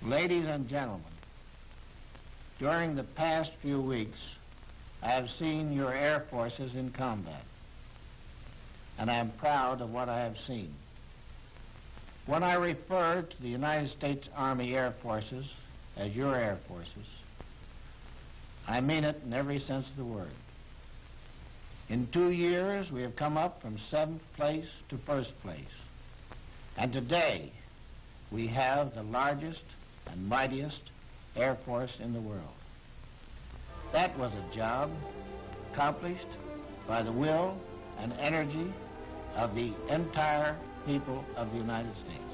Ladies and gentlemen, during the past few weeks, I have seen your air forces in combat, and I am proud of what I have seen. When I refer to the United States Army Air Forces as your air forces, I mean it in every sense of the word. In 2 years, we have come up from 7th place to 1st place. And today, we have the largest and mightiest air force in the world. That was a job accomplished by the will and energy of the entire people of the United States.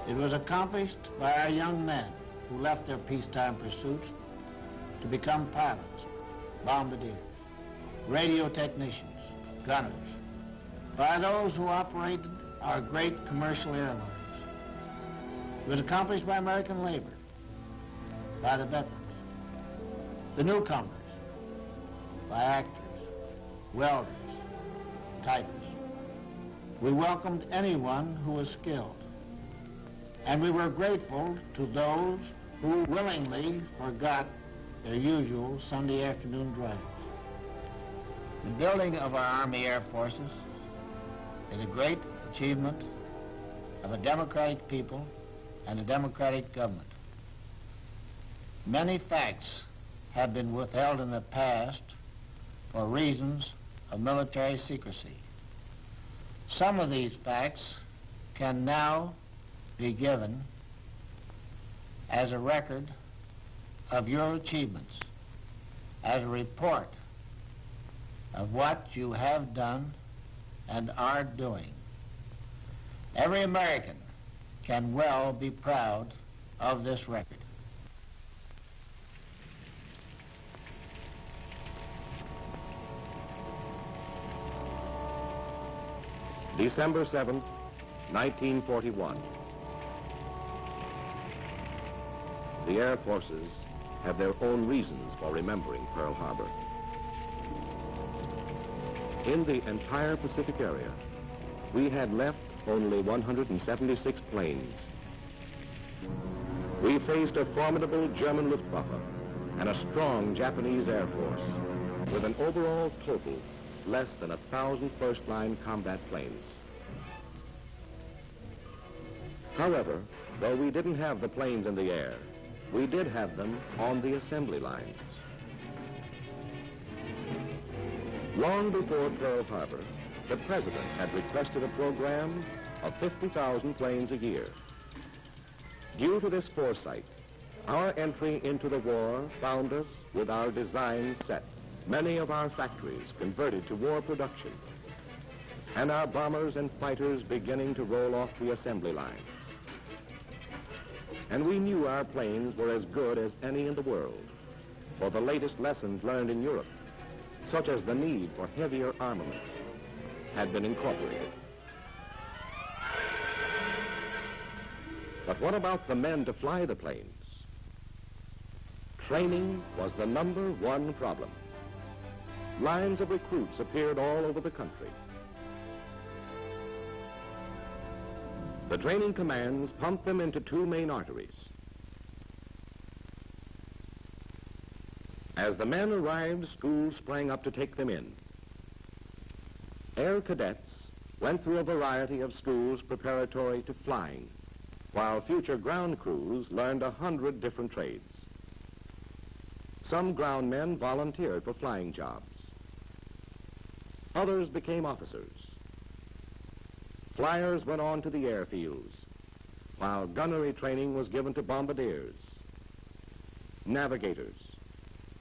It was accomplished by our young men who left their peacetime pursuits to become pilots, bombardiers, radio technicians, gunners, by those who operated our great commercial airlines. It was accomplished by American labor, by the veterans, the newcomers, by actors, welders, typists. We welcomed anyone who was skilled, and we were grateful to those who willingly forgot their usual Sunday afternoon drives. The building of our Army Air Forces is a great achievement of a democratic people and a democratic government. Many facts have been withheld in the past for reasons of military secrecy. Some of these facts can now be given as a record of your achievements, as a report of what you have done and are doing. Every American can well be proud of this record. December 7th, 1941. The Air Forces have their own reasons for remembering Pearl Harbor. In the entire Pacific area, we had left only 176 planes. We faced a formidable German Luftwaffe and a strong Japanese Air Force with an overall total less than 1,000 first-line combat planes. However, though we didn't have the planes in the air, we did have them on the assembly lines. Long before Pearl Harbor, the President had requested a program of 50,000 planes a year. Due to this foresight, our entry into the war found us with our designs set, many of our factories converted to war production, and our bombers and fighters beginning to roll off the assembly lines. And we knew our planes were as good as any in the world, for the latest lessons learned in Europe, such as the need for heavier armament, had been incorporated. But what about the men to fly the planes? Training was the #1 problem. Lines of recruits appeared all over the country. The training commands pumped them into 2 main arteries. As the men arrived, schools sprang up to take them in. Air cadets went through a variety of schools preparatory to flying, while future ground crews learned 100 different trades. Some ground men volunteered for flying jobs. Others became officers. Flyers went on to the airfields, while gunnery training was given to bombardiers, navigators,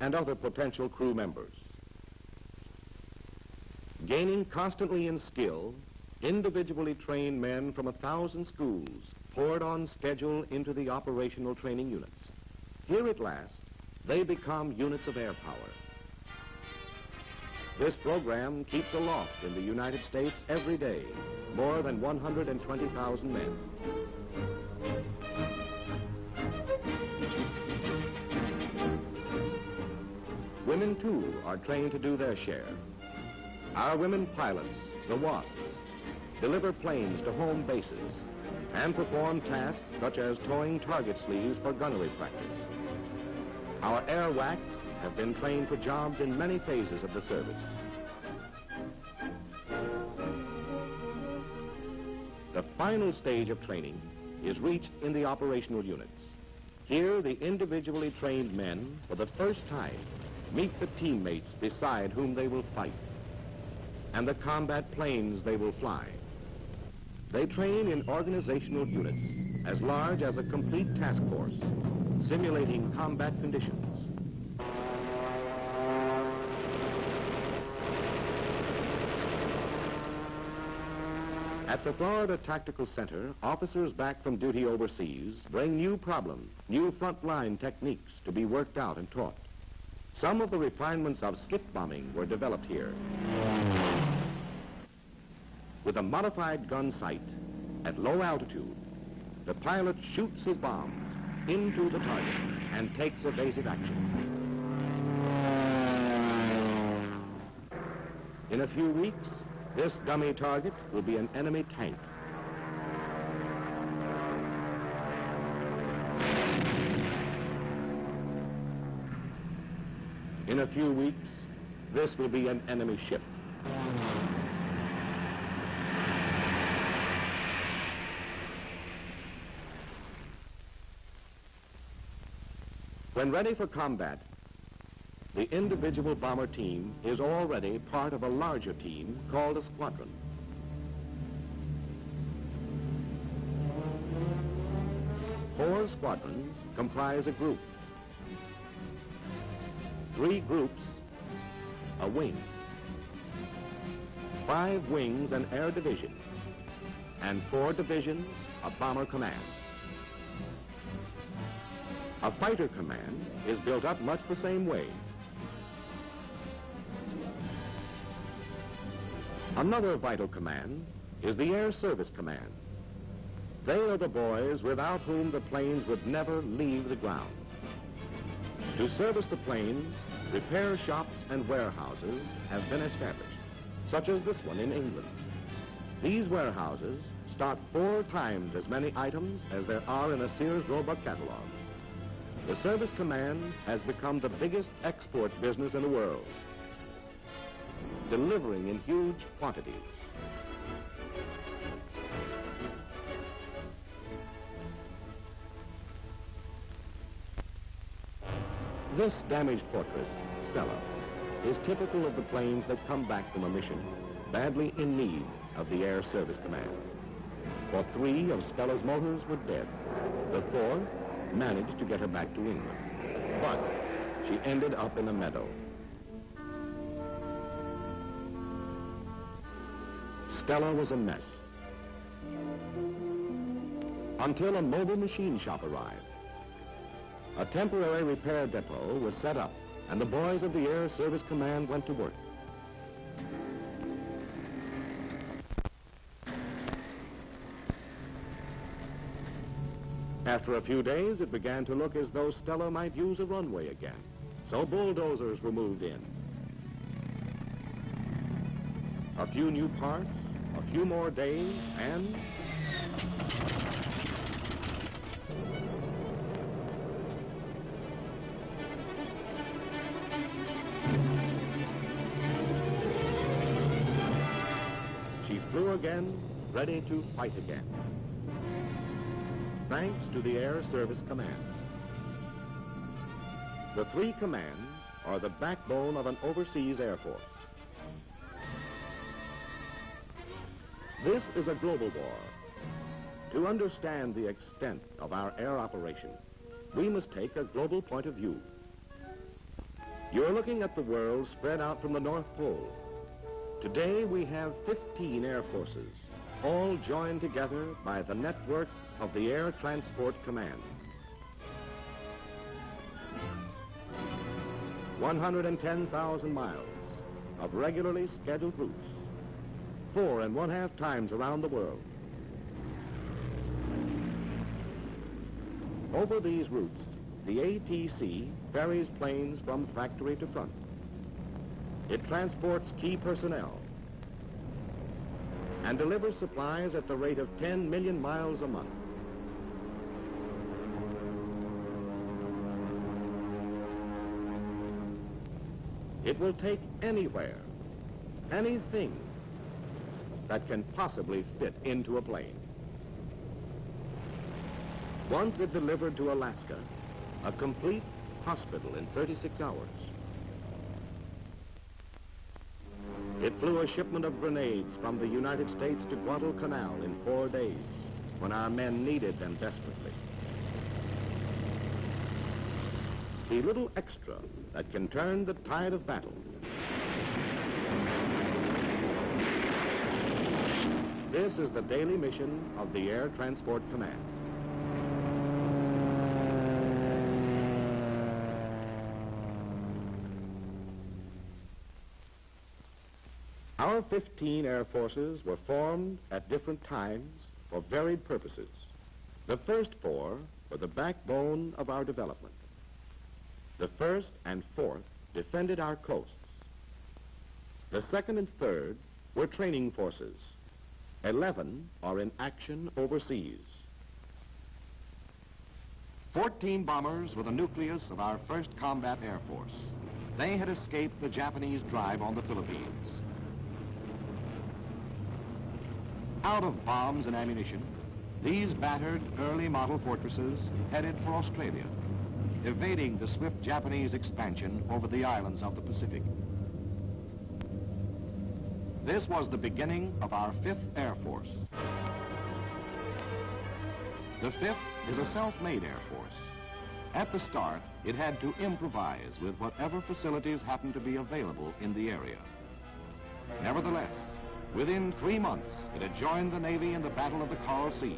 and other potential crew members. Gaining constantly in skill, individually trained men from 1,000 schools poured on schedule into the operational training units. Here at last, they become units of air power. This program keeps aloft in the United States every day more than 120,000 men. Women, too, are trained to do their share. Our women pilots, the WASPs, deliver planes to home bases and perform tasks such as towing target sleeves for gunnery practice. Our air whacks have been trained for jobs in many phases of the service. The final stage of training is reached in the operational units. Here, the individually trained men, for the first time, meet the teammates beside whom they will fight and the combat planes they will fly. They train in organizational units as large as a complete task force, simulating combat conditions. At the Florida Tactical Center, officers back from duty overseas bring new problems, new frontline techniques to be worked out and taught. Some of the refinements of skip bombing were developed here. With a modified gun sight at low altitude, the pilot shoots his bombs into the target and takes evasive action. In a few weeks, this dummy target will be an enemy tank. In a few weeks, this will be an enemy ship. When ready for combat, the individual bomber team is already part of a larger team called a squadron. Four squadrons comprise a group. 3 groups, a wing. 5 wings, an air division, and 4 divisions, a bomber command. A fighter command is built up much the same way. Another vital command is the Air Service Command. They are the boys without whom the planes would never leave the ground. To service the planes, repair shops and warehouses have been established, such as this one in England. These warehouses stock 4 times as many items as there are in a Sears Roebuck catalog. The Service Command has become the biggest export business in the world, delivering in huge quantities. This damaged fortress, Stella, is typical of the planes that come back from a mission badly in need of the Air Service Command. For 3 of Stella's motors were dead. The 4th managed to get her back to England, but she ended up in a meadow. Stella was a mess until a mobile machine shop arrived. A temporary repair depot was set up, and the boys of the Air Service Command went to work. After a few days, it began to look as though Stella might use a runway again, so bulldozers were moved in. A few new parts, a few more days, and she flew again, ready to fight again. Thanks to the Air Service Command. The 3 commands are the backbone of an overseas air force. This is a global war. To understand the extent of our air operation, we must take a global point of view. You're looking at the world spread out from the North Pole. Today we have 15 air forces, all joined together by the network of the Air Transport Command. 110,000 miles of regularly scheduled routes, 4.5 times around the world. Over these routes, the ATC ferries planes from factory to front. It transports key personnel and delivers supplies at the rate of 10 million miles a month. It will take anywhere, anything that can possibly fit into a plane. Once it delivered to Alaska, a complete hospital in 36 hours. It flew a shipment of grenades from the United States to Guadalcanal in 4 days, when our men needed them desperately. The little extra that can turn the tide of battle. This is the daily mission of the Air Transport Command. Our 15 Air Forces were formed at different times for varied purposes. The first 4 were the backbone of our development. The 1st and 4th defended our coasts. The 2nd and 3rd were training forces. 11 are in action overseas. 14 bombers were the nucleus of our 1st Combat Air Force. They had escaped the Japanese drive on the Philippines. Out of bombs and ammunition, these battered early model fortresses headed for Australia, evading the swift Japanese expansion over the islands of the Pacific. This was the beginning of our 5th Air Force. The 5th is a self-made Air Force. At the start, it had to improvise with whatever facilities happened to be available in the area. Nevertheless, within 3 months, it had joined the Navy in the Battle of the Coral Sea.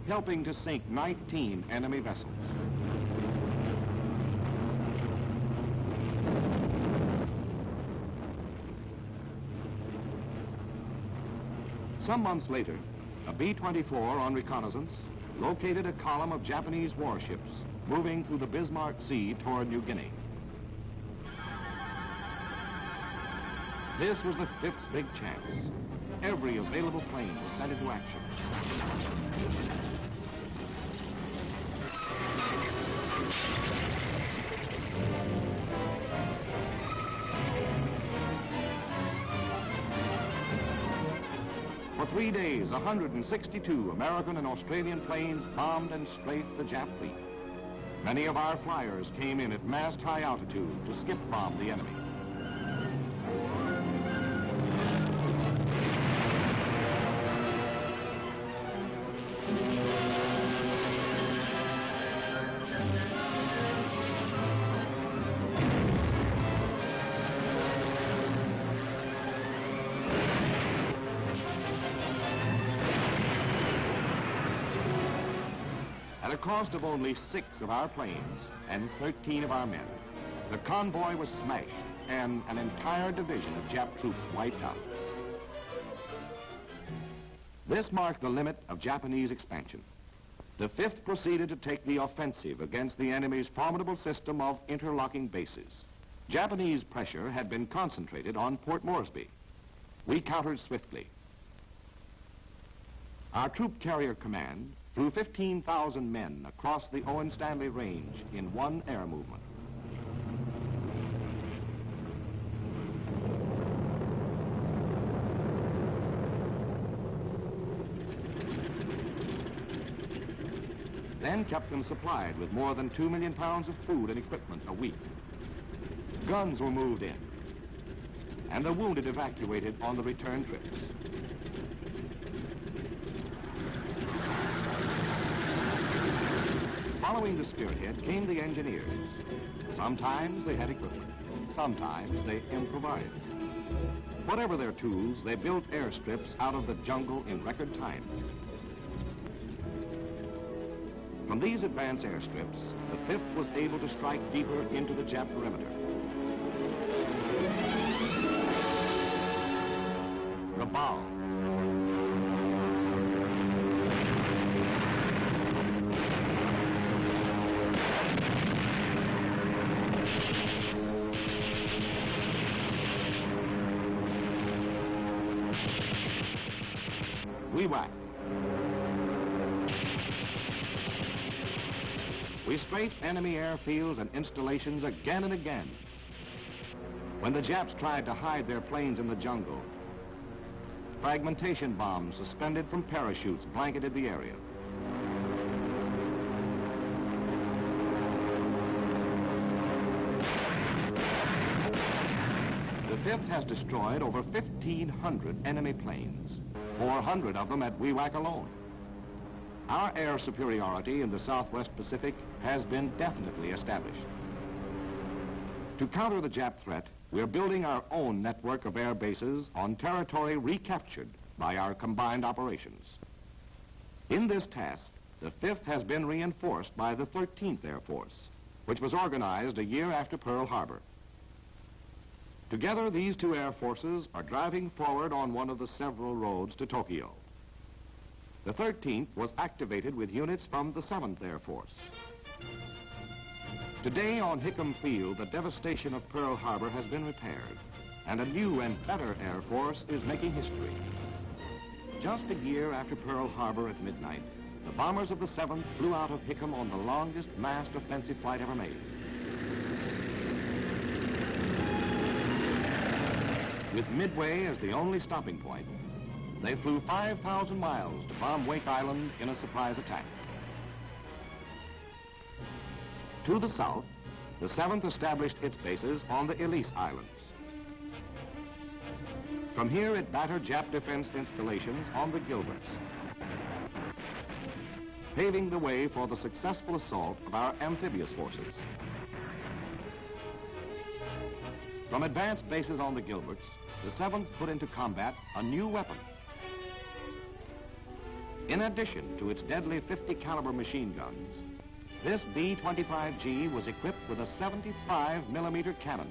Helping to sink 19 enemy vessels. Some months later, a B-24 on reconnaissance located a column of Japanese warships moving through the Bismarck Sea toward New Guinea. This was the 5th's big chance. Every available plane was sent into action. For 3 days, 162 American and Australian planes bombed and strafed the Jap fleet. Many of our flyers came in at mast-high altitude to skip bomb the enemy. At a cost of only 6 of our planes and 13 of our men, the convoy was smashed and an entire division of Jap troops wiped out. This marked the limit of Japanese expansion. The 5th proceeded to take the offensive against the enemy's formidable system of interlocking bases. Japanese pressure had been concentrated on Port Moresby. We countered swiftly. Our troop carrier command flew 15,000 men across the Owen Stanley Range in one air movement. Then kept them supplied with more than 2 million pounds of food and equipment a week. Guns were moved in, and the wounded evacuated on the return trips. Following the spearhead came the engineers. Sometimes they had equipment, sometimes they improvised. Whatever their tools, they built airstrips out of the jungle in record time. From these advanced airstrips, the 5th was able to strike deeper into the Jap perimeter. Rabaul. WWII. We strafed enemy airfields and installations again and again. When the Japs tried to hide their planes in the jungle, fragmentation bombs suspended from parachutes blanketed the area. The 5th has destroyed over 1,500 enemy planes, 400 of them at WWII alone. Our air superiority in the Southwest Pacific has been definitely established. To counter the Jap threat, we're building our own network of air bases on territory recaptured by our combined operations. In this task, the 5th has been reinforced by the 13th Air Force, which was organized a year after Pearl Harbor. Together, these two air forces are driving forward on one of the several roads to Tokyo. The 13th was activated with units from the 7th Air Force. Today on Hickam Field, the devastation of Pearl Harbor has been repaired, and a new and better Air Force is making history. Just a year after Pearl Harbor at midnight, the bombers of the 7th flew out of Hickam on the longest massed offensive flight ever made. With Midway as the only stopping point, they flew 5,000 miles to bomb Wake Island in a surprise attack. To the south, the 7th established its bases on the Ellice Islands. From here, it battered Jap defense installations on the Gilberts, paving the way for the successful assault of our amphibious forces. From advanced bases on the Gilberts, the 7th put into combat a new weapon. In addition to its deadly 50 caliber machine guns, this B-25G was equipped with a 75mm cannon.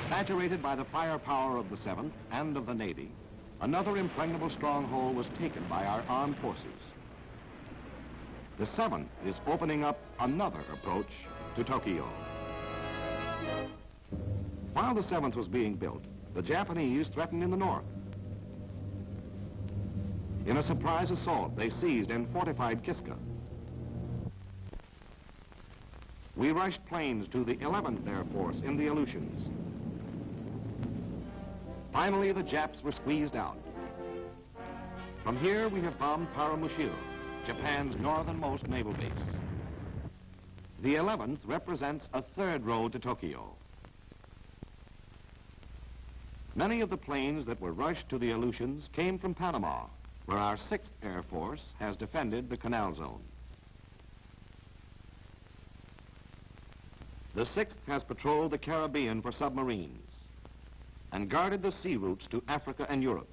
Saturated by the firepower of the 7th and of the Navy, another impregnable stronghold was taken by our armed forces. The 7th is opening up another approach to Tokyo. While the 7th was being built, the Japanese threatened in the north. In a surprise assault, they seized and fortified Kiska. We rushed planes to the 11th Air Force in the Aleutians. Finally, the Japs were squeezed out. From here, we have bombed Paramushiro, Japan's northernmost naval base. The 11th represents a third road to Tokyo. Many of the planes that were rushed to the Aleutians came from Panama, where our 6th Air Force has defended the Canal Zone. The 6th has patrolled the Caribbean for submarines and guarded the sea routes to Africa and Europe.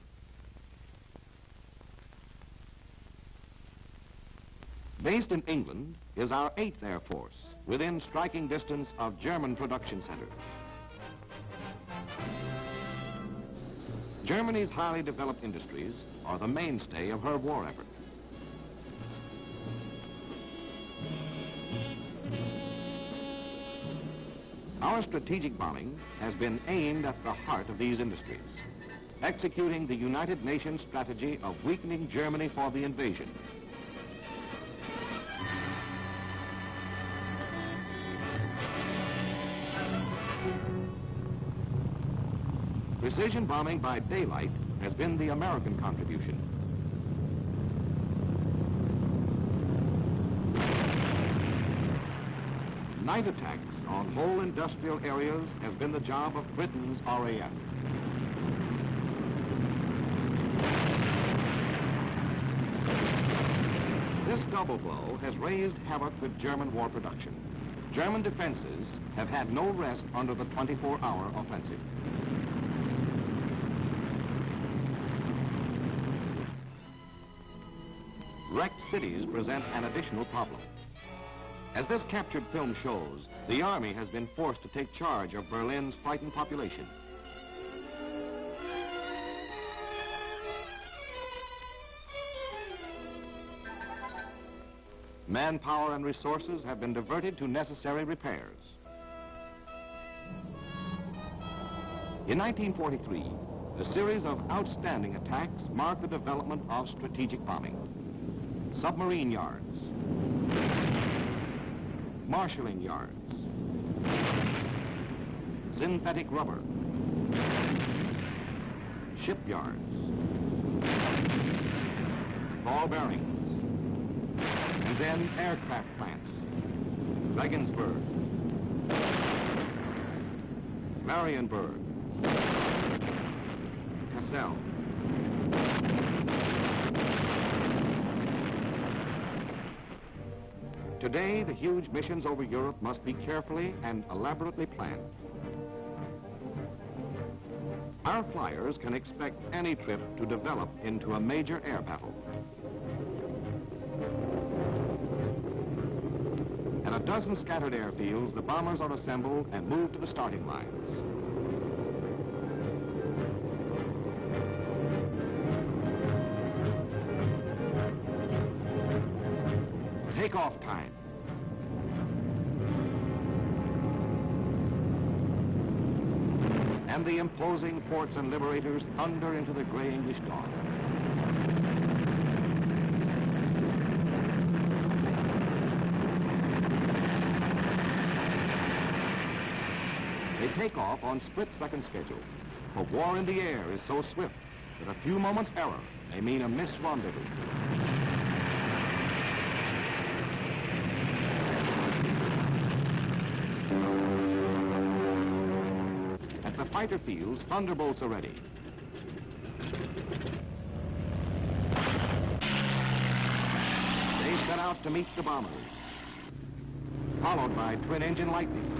Based in England is our 8th Air Force, within striking distance of German production centers. Germany's highly developed industries are the mainstay of her war effort. Our strategic bombing has been aimed at the heart of these industries, executing the United Nations strategy of weakening Germany for the invasion. Precision bombing by daylight has been the American contribution. Night attacks on whole industrial areas has been the job of Britain's RAF. This double blow has raised havoc with German war production. German defenses have had no rest under the 24-hour offensive. Wrecked cities present an additional problem. As this captured film shows, the Army has been forced to take charge of Berlin's frightened population. Manpower and resources have been diverted to necessary repairs. In 1943, a series of outstanding attacks marked the development of strategic bombing. Submarine yards, marshalling yards, synthetic rubber, shipyards, ball bearings, and then aircraft plants. Regensburg, Marienburg, Kassel. Today, the huge missions over Europe must be carefully and elaborately planned. Our flyers can expect any trip to develop into a major air battle. At a dozen scattered airfields, the bombers are assembled and moved to the starting lines. Takeoff time. And the imposing forts and liberators thunder into the gray English dawn. They take off on split-second schedule. But war in the air is so swift that a few moments' error may mean a missed rendezvous. At the fighter fields, thunderbolts are ready. They set out to meet the bombers, followed by twin-engine lightnings.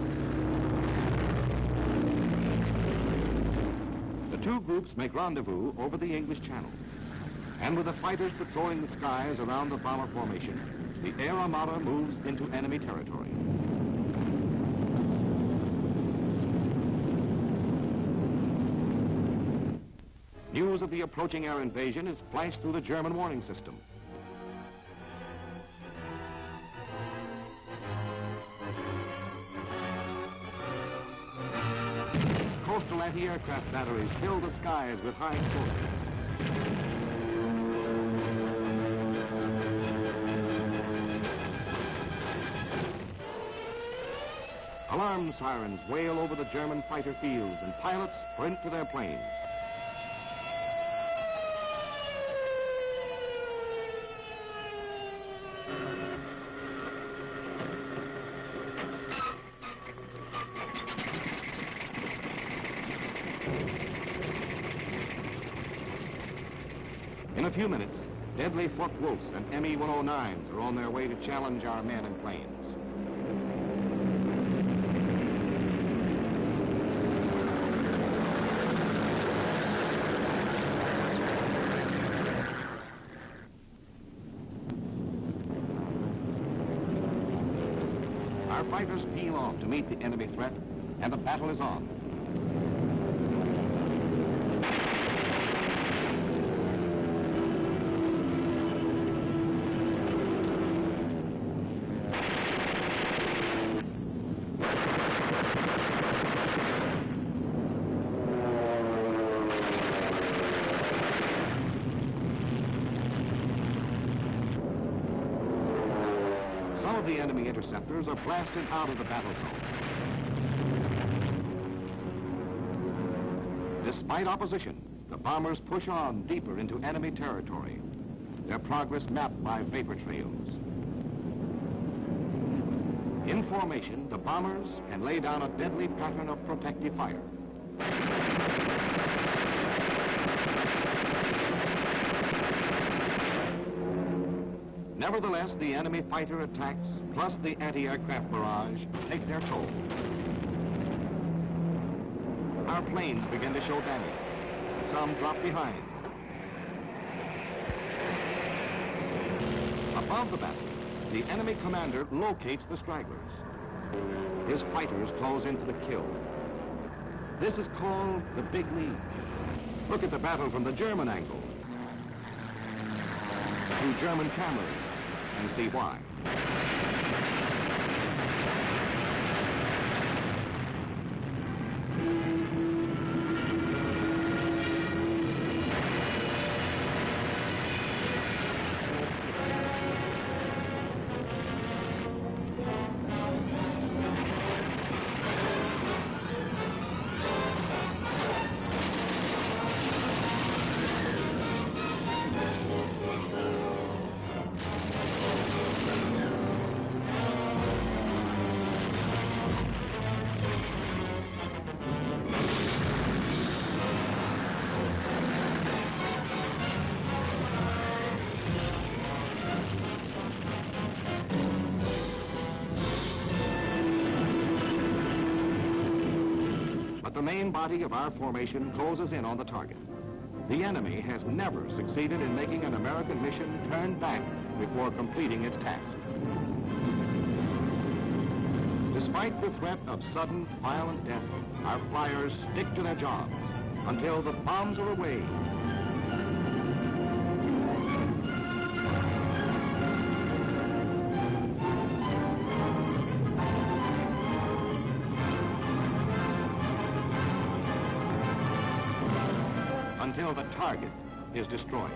The two groups make rendezvous over the English Channel. And with the fighters patrolling the skies around the bomber formation, the Air Armada moves into enemy territory. News of the approaching air invasion is flashed through the German warning system. Coastal anti-aircraft batteries fill the skies with high explosives. Alarm sirens wail over the German fighter fields and pilots sprint to their planes. In a few minutes, deadly Focke-Wulfs and Me-109s are on their way to challenge our men and planes. Our fighters peel off to meet the enemy threat, and the battle is on. Some of the enemy interceptors are blasted out of the battle zone. Despite opposition, the bombers push on deeper into enemy territory, their progress mapped by vapor trails. In formation, the bombers can lay down a deadly pattern of protective fire. Nevertheless, the enemy fighter attacks, plus the anti-aircraft barrage, take their toll. Our planes begin to show damage. Some drop behind. Above the battle, the enemy commander locates the stragglers. His fighters close into the kill. This is called the big lead. Look at the battle from the German angle. Through German cameras, and see why. The main body of our formation closes in on the target. The enemy has never succeeded in making an American mission turn back before completing its task. Despite the threat of sudden, violent death, our flyers stick to their jobs until the bombs are away. Until the target is destroyed.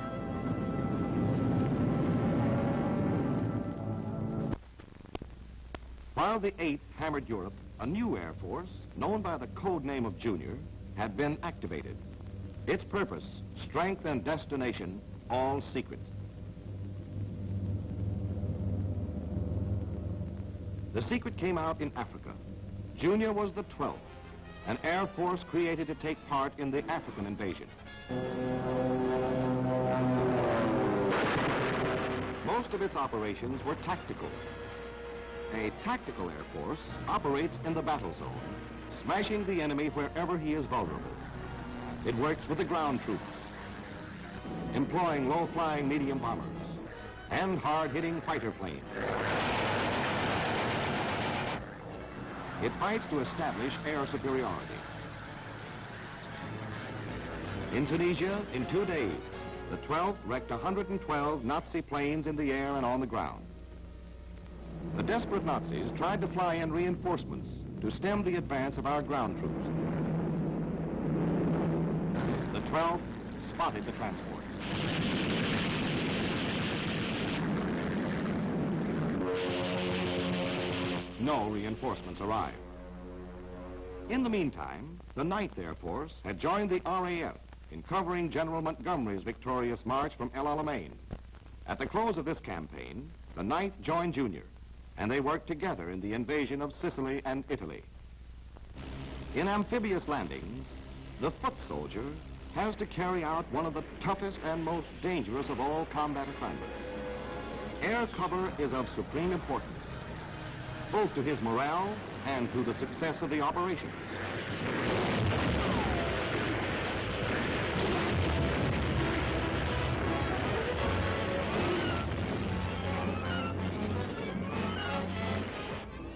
While the 8th hammered Europe, a new Air Force, known by the code name of Junior, had been activated. Its purpose, strength and destination, all secret. The secret came out in Africa. Junior was the 12th, an Air Force created to take part in the African invasion. Most of its operations were tactical. A tactical Air Force operates in the battle zone, smashing the enemy wherever he is vulnerable. It works with the ground troops, employing low-flying medium bombers and hard-hitting fighter planes. It fights to establish air superiority. In Tunisia, in 2 days, the 12th wrecked 112 Nazi planes in the air and on the ground. The desperate Nazis tried to fly in reinforcements to stem the advance of our ground troops. The 12th spotted the transports. No reinforcements arrived. In the meantime, the 9th Air Force had joined the RAF in covering General Montgomery's victorious march from El Alamein. At the close of this campaign, the 9th joined Junior, and they worked together in the invasion of Sicily and Italy. In amphibious landings, the foot soldier has to carry out one of the toughest and most dangerous of all combat assignments. Air cover is of supreme importance, both to his morale and to the success of the operation.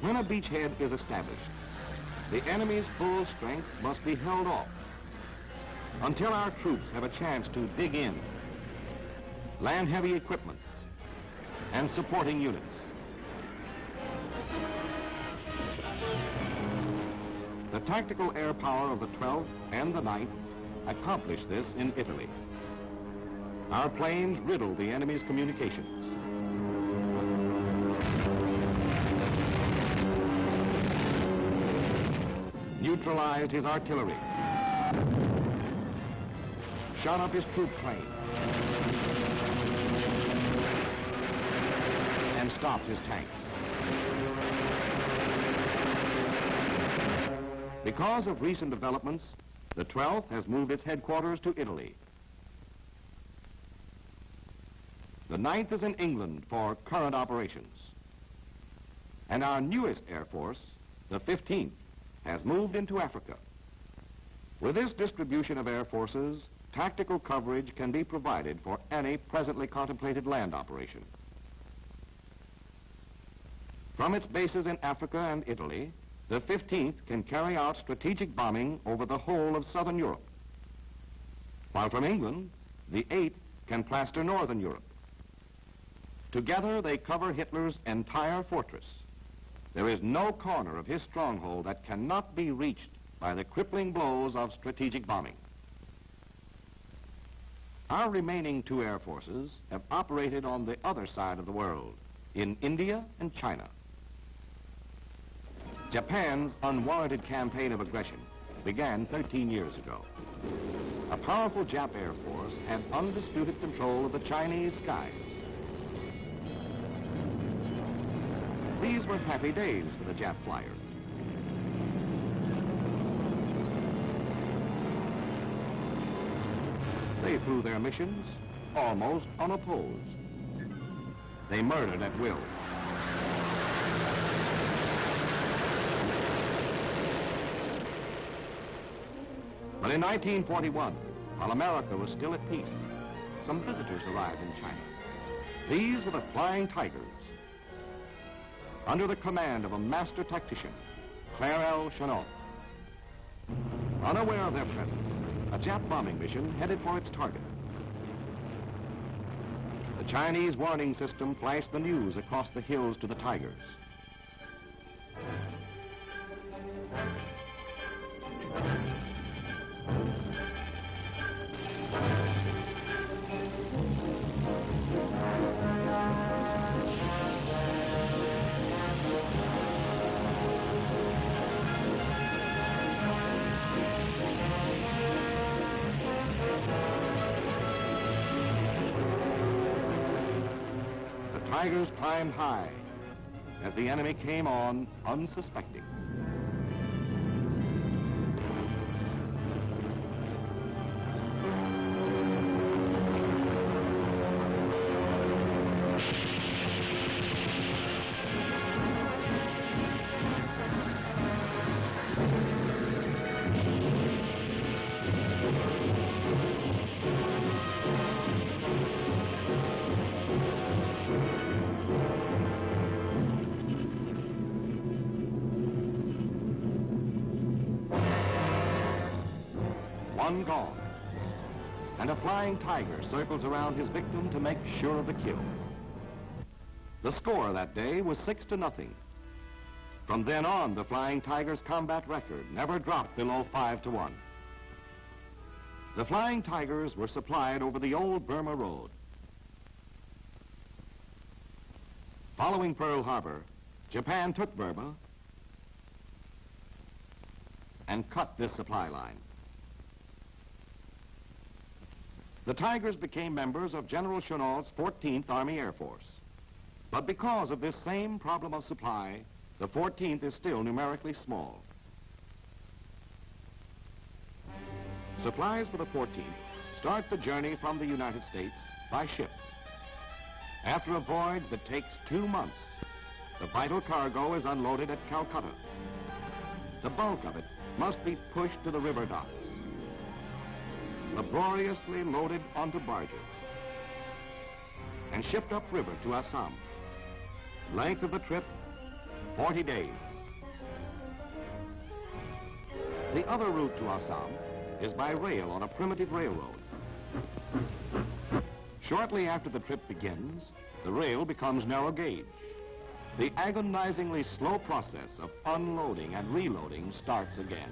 When a beachhead is established, the enemy's full strength must be held off until our troops have a chance to dig in, land heavy equipment, and supporting units. The tactical air power of the 12th and the 9th accomplished this in Italy. Our planes riddled the enemy's communications. Neutralized his artillery, shot up his troop train, and stopped his tanks. Because of recent developments, the 12th has moved its headquarters to Italy. The 9th is in England for current operations. And our newest Air Force, the 15th, has moved into Africa. With this distribution of air forces, tactical coverage can be provided for any presently contemplated land operation. From its bases in Africa and Italy, the 15th can carry out strategic bombing over the whole of southern Europe. While from England, the 8th can plaster northern Europe. Together, they cover Hitler's entire fortress. There is no corner of his stronghold that cannot be reached by the crippling blows of strategic bombing. Our remaining 2 air forces have operated on the other side of the world, in India and China. Japan's unwarranted campaign of aggression began 13 years ago. A powerful Jap Air Force had undisputed control of the Chinese skies. These were happy days for the Jap flyers. They flew their missions almost unopposed. They murdered at will. But in 1941, while America was still at peace, some visitors arrived in China. These were the Flying Tigers, under the command of a master tactician, General H.H. Unaware of their presence, a Jap bombing mission headed for its target. The Chinese warning system flashed the news across the hills to the Tigers. Tigers climbed high as the enemy came on unsuspecting. One gone, and a Flying Tiger circles around his victim to make sure of the kill. The score that day was 6-0. From then on, the Flying Tiger's combat record never dropped below 5-1. The Flying Tigers were supplied over the old Burma Road. Following Pearl Harbor, Japan took Burma and cut this supply line. The Tigers became members of General H.H.'s 14th Army Air Force. But because of this same problem of supply, the 14th is still numerically small. Supplies for the 14th start the journey from the United States by ship. After a voyage that takes 2 months, the vital cargo is unloaded at Calcutta. The bulk of it must be pushed to the river docks, laboriously loaded onto barges, and shipped upriver to Assam. Length of the trip, 40 days. The other route to Assam is by rail on a primitive railroad. Shortly after the trip begins, the rail becomes narrow gauge. The agonizingly slow process of unloading and reloading starts again.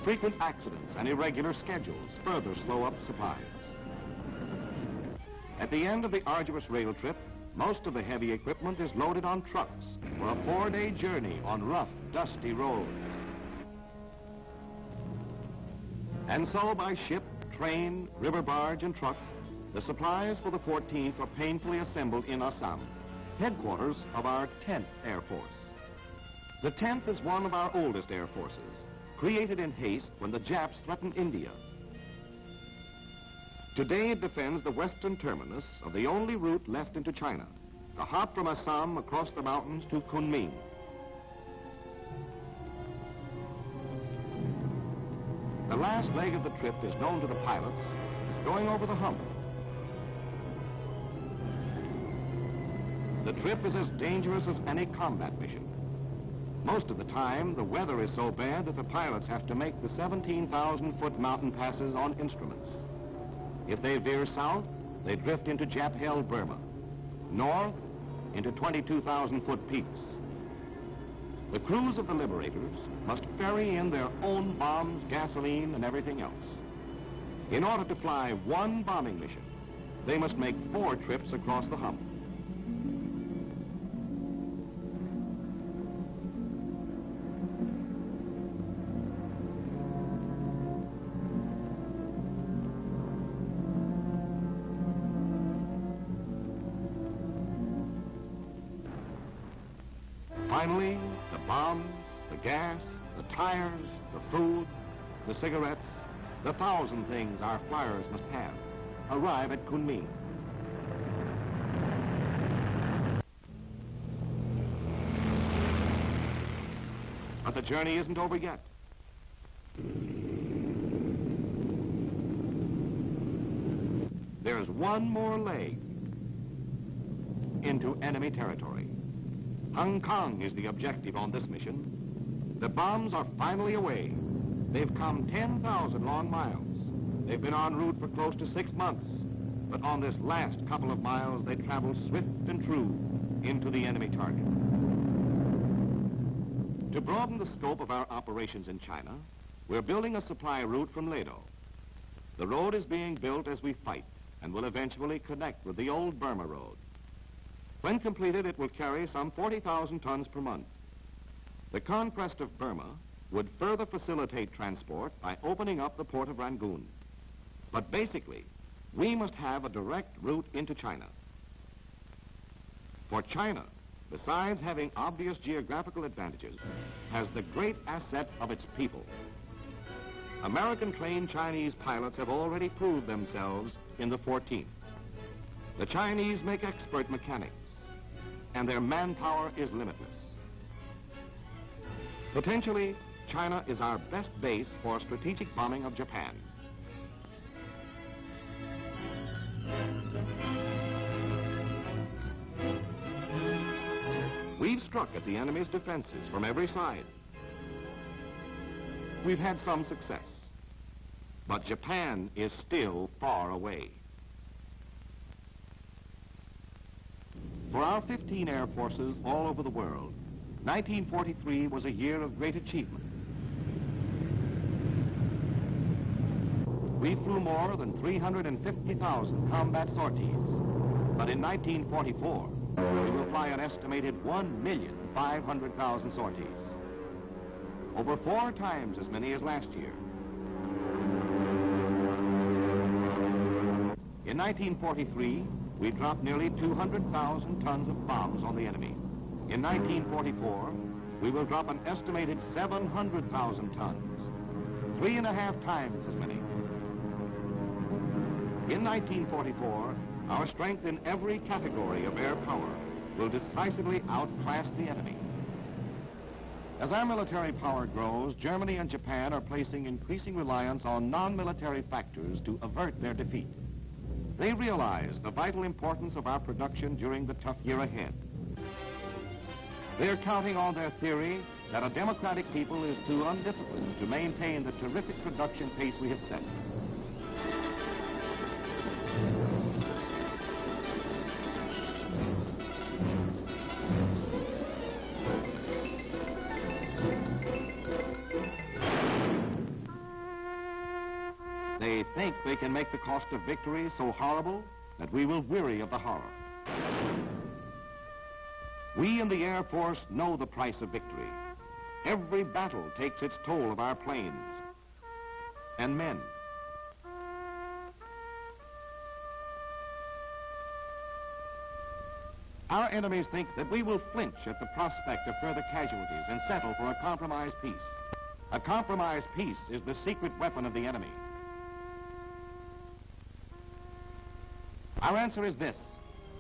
Frequent accidents and irregular schedules further slow up supplies. At the end of the arduous rail trip, most of the heavy equipment is loaded on trucks for a 4-day journey on rough, dusty roads. And so by ship, train, river barge, and truck, the supplies for the 14th are painfully assembled in Assam, headquarters of our 10th Air Force. The 10th is one of our oldest air forces, created in haste when the Japs threatened India. Today it defends the western terminus of the only route left into China, the hop from Assam across the mountains to Kunming. The last leg of the trip is known to the pilots as going over the hump. The trip is as dangerous as any combat mission. Most of the time, the weather is so bad that the pilots have to make the 17,000-foot mountain passes on instruments. If they veer south, they drift into Jap-held Burma. North, into 22,000-foot peaks. The crews of the Liberators must ferry in their own bombs, gasoline, and everything else. In order to fly one bombing mission, they must make 4 trips across the hump. Finally, the bombs, the gas, the tires, the food, the cigarettes, the 1,000 things our flyers must have, arrive at Kunming. But the journey isn't over yet. There's one more leg into enemy territory. Hong Kong is the objective on this mission. The bombs are finally away. They've come 10,000 long miles. They've been en route for close to 6 months. But on this last couple of miles, they travel swift and true into the enemy target. To broaden the scope of our operations in China, we're building a supply route from Ledo. The road is being built as we fight and will eventually connect with the old Burma Road. When completed, it will carry some 40,000 tons per month. The conquest of Burma would further facilitate transport by opening up the port of Rangoon. But basically, we must have a direct route into China. For China, besides having obvious geographical advantages, has the great asset of its people. American-trained Chinese pilots have already proved themselves in the 14th. The Chinese make expert mechanics, and their manpower is limitless. Potentially, China is our best base for strategic bombing of Japan. We've struck at the enemy's defenses from every side. We've had some success, but Japan is still far away. For our 15 air forces all over the world, 1943 was a year of great achievement. We flew more than 350,000 combat sorties, but in 1944, we will fly an estimated 1,500,000 sorties. Over 4 times as many as last year. In 1943, we dropped nearly 200,000 tons of bombs on the enemy. In 1944, we will drop an estimated 700,000 tons, 3.5 times as many. In 1944, our strength in every category of air power will decisively outclass the enemy. As our military power grows, Germany and Japan are placing increasing reliance on non-military factors to avert their defeat. They realize the vital importance of our production during the tough year ahead. They're counting on their theory that a democratic people is too undisciplined to maintain the terrific production pace we have set. They think they can make the cost of victory so horrible that we will weary of the horror. We in the Air Force know the price of victory. Every battle takes its toll of our planes and men. Our enemies think that we will flinch at the prospect of further casualties and settle for a compromise peace. A compromise peace is the secret weapon of the enemy. Our answer is this.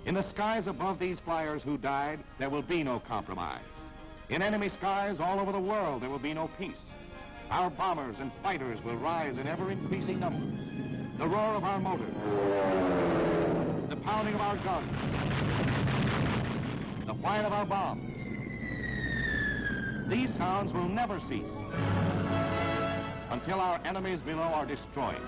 In the skies above these flyers who died, there will be no compromise. In enemy skies all over the world, there will be no peace. Our bombers and fighters will rise in ever-increasing numbers. The roar of our motors, the pounding of our guns, the whine of our bombs. These sounds will never cease until our enemies below are destroyed.